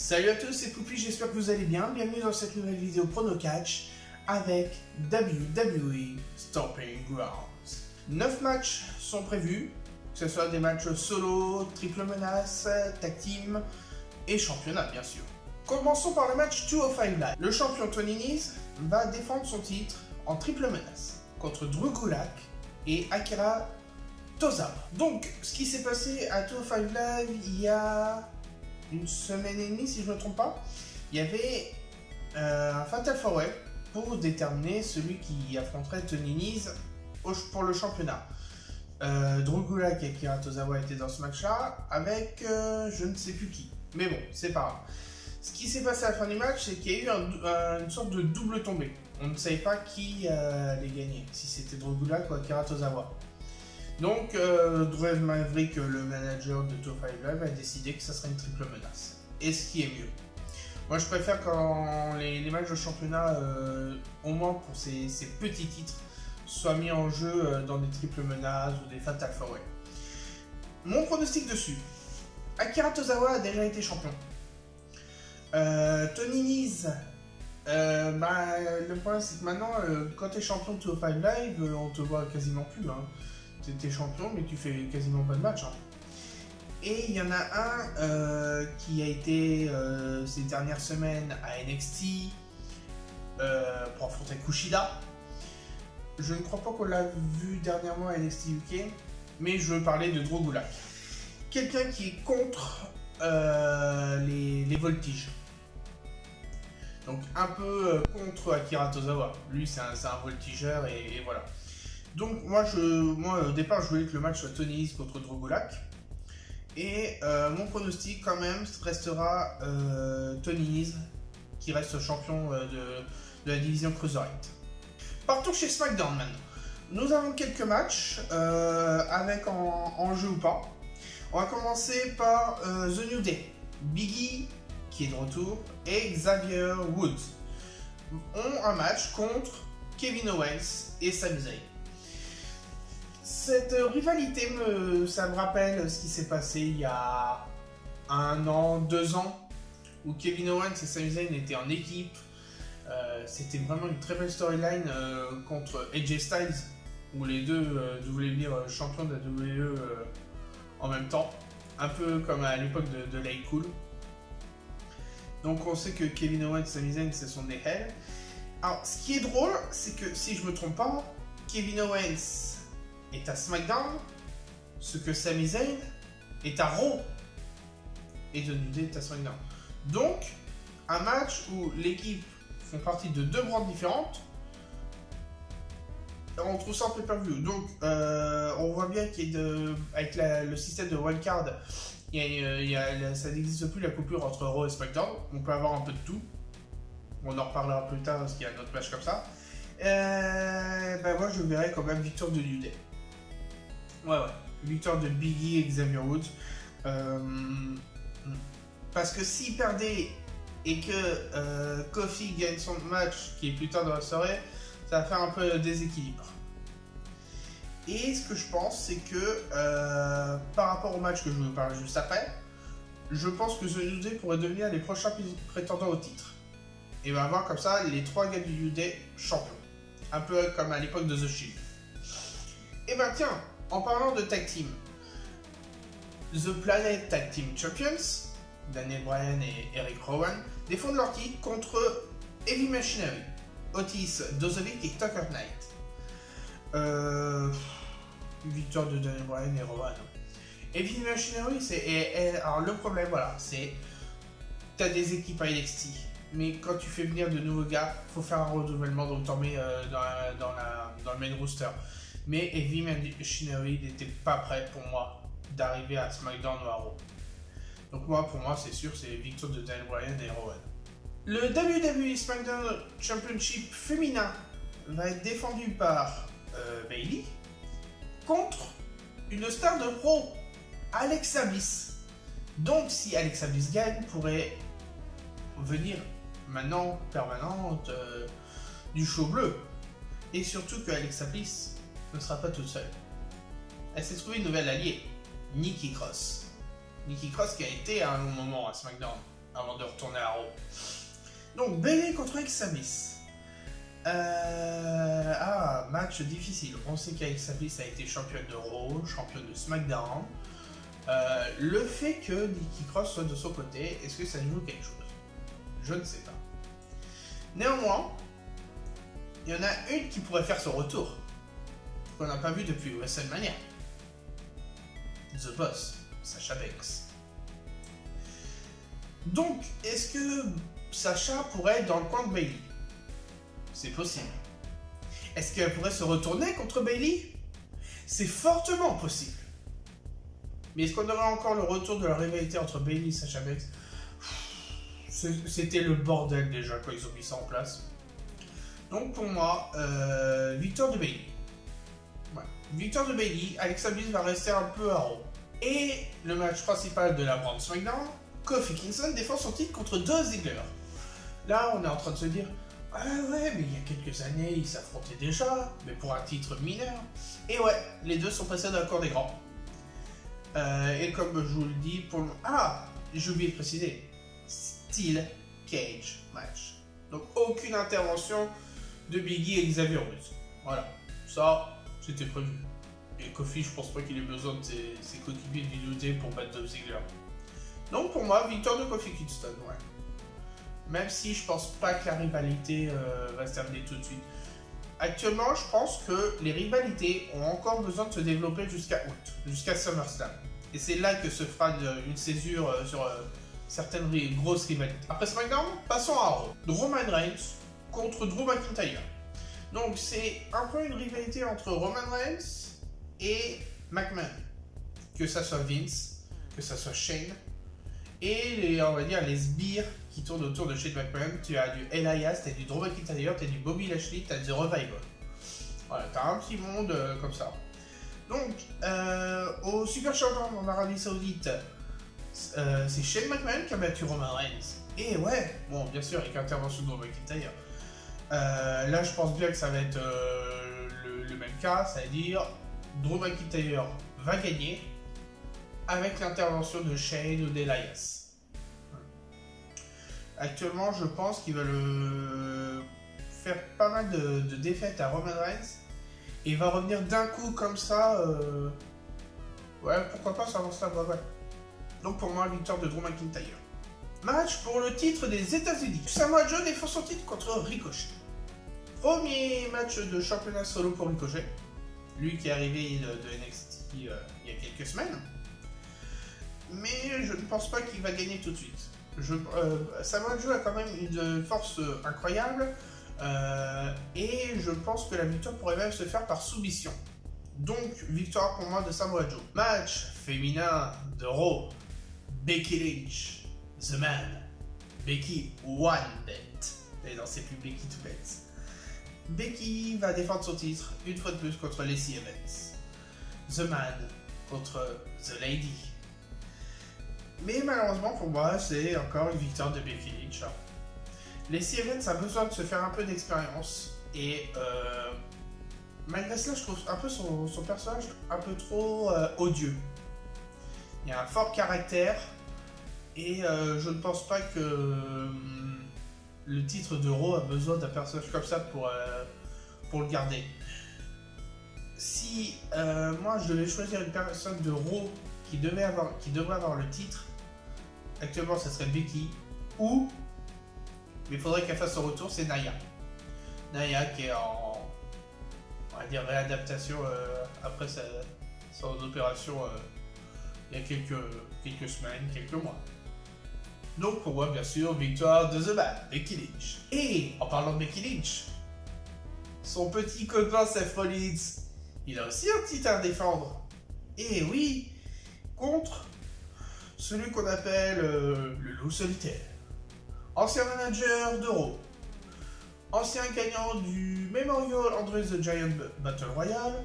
Salut à tous, c'est Poupy, j'espère que vous allez bien. Bienvenue dans cette nouvelle vidéo Prono Catch avec WWE Stomping Grounds. 9 matchs sont prévus, que ce soit des matchs solo, triple menace, tag team et championnat bien sûr. Commençons par le match 205 Live. Le champion Tony Nese va défendre son titre en triple menace contre Drew Gulak et Akira Tozawa. Donc, ce qui s'est passé à 205 Live il y a une semaine et demie, si je ne me trompe pas, il y avait un Fatal 4-Way pour déterminer celui qui affronterait Tony Nese pour le championnat. Drew Gulak et Akira Tozawa étaient dans ce match-là avec je ne sais plus qui. Mais bon, c'est pas grave. Ce qui s'est passé à la fin du match, c'est qu'il y a eu une sorte de double tombée. On ne savait pas qui allait gagner, si c'était Drew Gulak ou Akira Tozawa. Donc, Drew Maverick, le manager de 205 Live, a décidé que ça serait une triple menace. Et ce qui est mieux. Moi, je préfère quand les matchs de championnat, au moins pour ces petits titres, soient mis en jeu dans des triples menaces ou des Fatal 4-Way. Mon pronostic dessus. Akira Tozawa a déjà été champion. Tony Nese, le problème c'est que maintenant, quand tu es champion de 205 Live, on te voit quasiment plus. Hein. Tu es champion, mais tu fais quasiment pas de match. Hein. Et il y en a un qui a été ces dernières semaines à NXT pour affronter Kushida. Je ne crois pas qu'on l'a vu dernièrement à NXT UK, mais je veux parler de Drew Gulak. Quelqu'un qui est contre les voltiges. Donc un peu contre Akira Tozawa. Lui c'est un voltigeur et voilà. Donc moi au départ je voulais que le match soit Tony Nese contre Drew Gulak. Et mon pronostic quand même restera Tony Nese qui reste champion de la division Cruiserweight. Partons chez SmackDown maintenant. Nous avons quelques matchs avec en jeu ou pas. On va commencer par The New Day. Big E qui est de retour et Xavier Woods ont un match contre Kevin Owens et Sami Zayn. Cette rivalité, ça me rappelle ce qui s'est passé il y a 1 an, 2 ans, où Kevin Owens et Sami Zayn étaient en équipe. C'était vraiment une très belle storyline contre AJ Styles, où les deux voulaient devenir champions de la WWE en même temps, un peu comme à l'époque de Lay Cool. Donc on sait que Kevin Owens et Sami Zayn, ce sont des hells. Alors ce qui est drôle, c'est que si je me trompe pas, Kevin Owens est à SmackDown, ce que Sami Zayn est à Raw et The New Day est à SmackDown. Donc, un match où l'équipe font partie de 2 branches différentes, on trouve ça en pay-per-view. Donc, on voit bien qu'avec le système de wildcard, ça n'existe plus la coupure entre Raw et SmackDown. On peut avoir un peu de tout. On en reparlera plus tard parce qu'il y a un autre match comme ça. Moi, je verrais quand même victoire de New Day. Ouais. Victoire de Big E et Xavier Woods. Parce que s'il perdait et que Kofi gagne son match, qui est plus tard dans la soirée, ça va faire un peu déséquilibre. Et ce que je pense, c'est que par rapport au match que je vais vous parler juste après, je pense que The New Day pourrait devenir les prochains prétendants au titre. Et on va avoir comme ça les 3 gars du New Day champions. Un peu comme à l'époque de The Shield. Et tiens, en parlant de tag team, The Planet Tag Team Champions, Daniel Bryan et Eric Rowan, défendent leur titre contre Heavy Machinery, Otis Dozovic et Tucker Knight. Victoire de Daniel Bryan et Rowan. Heavy Machinery, alors le problème, voilà, c'est t'as des équipes à NXT, mais quand tu fais venir de nouveaux gars, faut faire un renouvellement, donc t'en mets dans le main roster. Mais Heavy Machinery n'était pas prêt pour moi d'arriver à SmackDown ou à Raw. Donc pour moi c'est sûr, c'est victoire de Daniel Bryan et Rowan. Le WWE SmackDown Championship féminin va être défendu par Bayley contre une star de Raw, Alexa Bliss. Donc si Alexa Bliss gagne, pourrait venir maintenant permanente du show bleu. Et surtout que Alexa Bliss ne sera pas toute seule. Elle s'est trouvée une nouvelle alliée, Nikki Cross. Nikki Cross qui a été à un long moment à SmackDown. avant de retourner à Raw. Donc, Bayley contre Alexa Bliss. Match difficile. On sait qu'Alexa Bliss a été championne de Raw, championne de SmackDown. Le fait que Nikki Cross soit de son côté, est-ce que ça joue quelque chose? Je ne sais pas. Néanmoins, il y en a une qui pourrait faire son retour, qu'on n'a pas vu depuis WrestleMania. The Boss, Sasha Banks. Donc, est-ce que Sasha pourrait être dans le coin de Bayley? C'est possible. Est-ce qu'elle pourrait se retourner contre Bayley? C'est fortement possible. Mais est-ce qu'on aurait encore le retour de la rivalité entre Bayley et Sasha Banks? C'était le bordel déjà quand ils ont mis ça en place. Donc pour moi, victoire de Bayley. Ouais. Victoire de Bayley, Alexa Bliss va rester un peu à Raw. Et le match principal de la brand SmackDown, Kofi Kingston défend son titre contre Dolph Ziggler. Là, on est en train de se dire, ah ouais, mais il y a quelques années, ils s'affrontaient déjà, mais pour un titre mineur. Et ouais, les deux sont passés dans la cour des grands. Et comme je vous le dis, pour le... j'ai oublié de préciser. Steel Cage Match. Donc aucune intervention de Biggie et Xavier Woods. Voilà, ça c'était prévu. Et Kofi, je pense pas qu'il ait besoin de ses coéquipiers d'illuder pour battre Dolph Ziggler. Donc pour moi, victoire de Kofi Kingston, ouais. Même si je pense pas que la rivalité va se terminer tout de suite. Actuellement, je pense que les rivalités ont encore besoin de se développer jusqu'à août, jusqu'à SummerSlam. Et c'est là que se fera une césure sur certaines grosses rivalités. Après SmackDown, passons à Raw. Roman Reigns contre Drew McIntyre. Donc c'est un peu une rivalité entre Roman Reigns et McMahon. Que ça soit Vince, que ça soit Shane. Et on va dire les sbires qui tournent autour de Shane McMahon. Tu as du Elias, tu as du Drew McIntyre, tu as du Bobby Lashley, tu as du Revival. Voilà, tu as un petit monde comme ça. Donc, au Super Showdown en Arabie Saoudite, c'est Shane McMahon qui a battu Roman Reigns. Et ouais, bon, bien sûr, avec l'intervention de Drew McIntyre. Là, je pense bien que ça va être le même cas, c'est-à-dire Drew McIntyre va gagner avec l'intervention de Shane ou d'Elias. Actuellement, je pense qu'ils veulent faire pas mal de défaites à Roman Reigns. Et il va revenir d'un coup comme ça. Ouais, pourquoi pas, ça avance là, ouais. Donc pour moi, victoire de Drew McIntyre. Match pour le titre des États-Unis. Samoa Joe défend son titre contre Ricochet. Premier match de championnat solo pour Ricochet. Lui qui est arrivé de NXT il y a quelques semaines. Mais je ne pense pas qu'il va gagner tout de suite. Samoa Joe a quand même une force incroyable. Et je pense que la victoire pourrait même se faire par soumission. Donc, victoire pour moi de Samoa Joe. Match féminin de Raw. Becky Lynch, The Man. Becky One Bet. Et non, c'est plus Becky Two Bets. Becky va défendre son titre une fois de plus contre Lacey Evans. The Man contre The Lady. Mais malheureusement pour moi, c'est encore une victoire de Becky Lynch. Lacey Evans a besoin de se faire un peu d'expérience. Et malgré cela, je trouve un peu son personnage un peu trop odieux. Il a un fort caractère. Et je ne pense pas que le titre de Raw a besoin d'un personnage comme ça pour le garder. Si moi je devais choisir une personne de Raw qui devrait avoir le titre, actuellement ça serait Becky, ou, mais il faudrait qu'elle fasse son retour, c'est Nia. Nia qui est en, on va dire, réadaptation après son opération il y a quelques semaines, quelques mois. Donc pour moi, bien sûr, victoire de The Man, Becky Lynch. Et en parlant de Becky Lynch, son petit copain Seth Rollins, il a aussi un titre à défendre. Et oui, contre celui qu'on appelle le loup solitaire. Ancien manager de Raw. Ancien gagnant du Memorial Andre the Giant Battle Royale.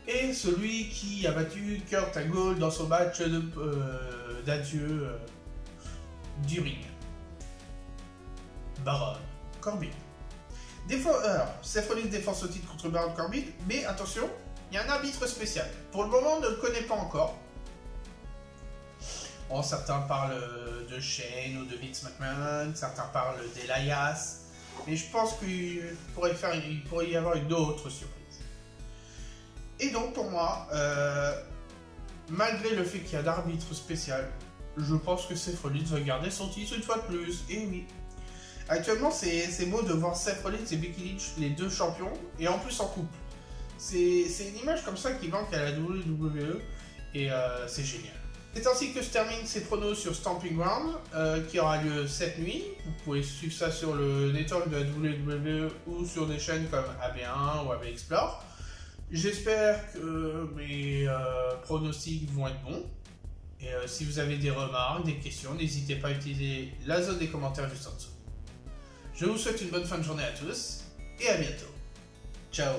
Et celui qui a battu Kurt Angle dans son match d'adieu du ring. Baron Corbin. Alors, Seth Rollins défend ce titre contre Baron Corbin, mais attention, il y a un arbitre spécial. Pour le moment, on ne le connaît pas encore. Certains parlent de Shane ou de Vince McMahon, certains parlent d'Elias, mais je pense qu'il pourrait y avoir une autre surprise. Et donc pour moi, malgré le fait qu'il y a d'arbitre spécial, je pense que Seth Rollins va garder son titre une fois de plus. Et oui. Actuellement, c'est beau de voir Seth Rollins et Becky Lynch, les deux champions, et en plus en couple. C'est une image comme ça qui manque à la WWE, et c'est génial. C'est ainsi que se termine ces pronos sur Stomping Ground, qui aura lieu cette nuit. Vous pouvez suivre ça sur le network de la WWE ou sur des chaînes comme AB1 ou AB Explore. J'espère que mes pronostics vont être bons. Et si vous avez des remarques, des questions, n'hésitez pas à utiliser la zone des commentaires juste en dessous. Je vous souhaite une bonne fin de journée à tous et à bientôt. Ciao.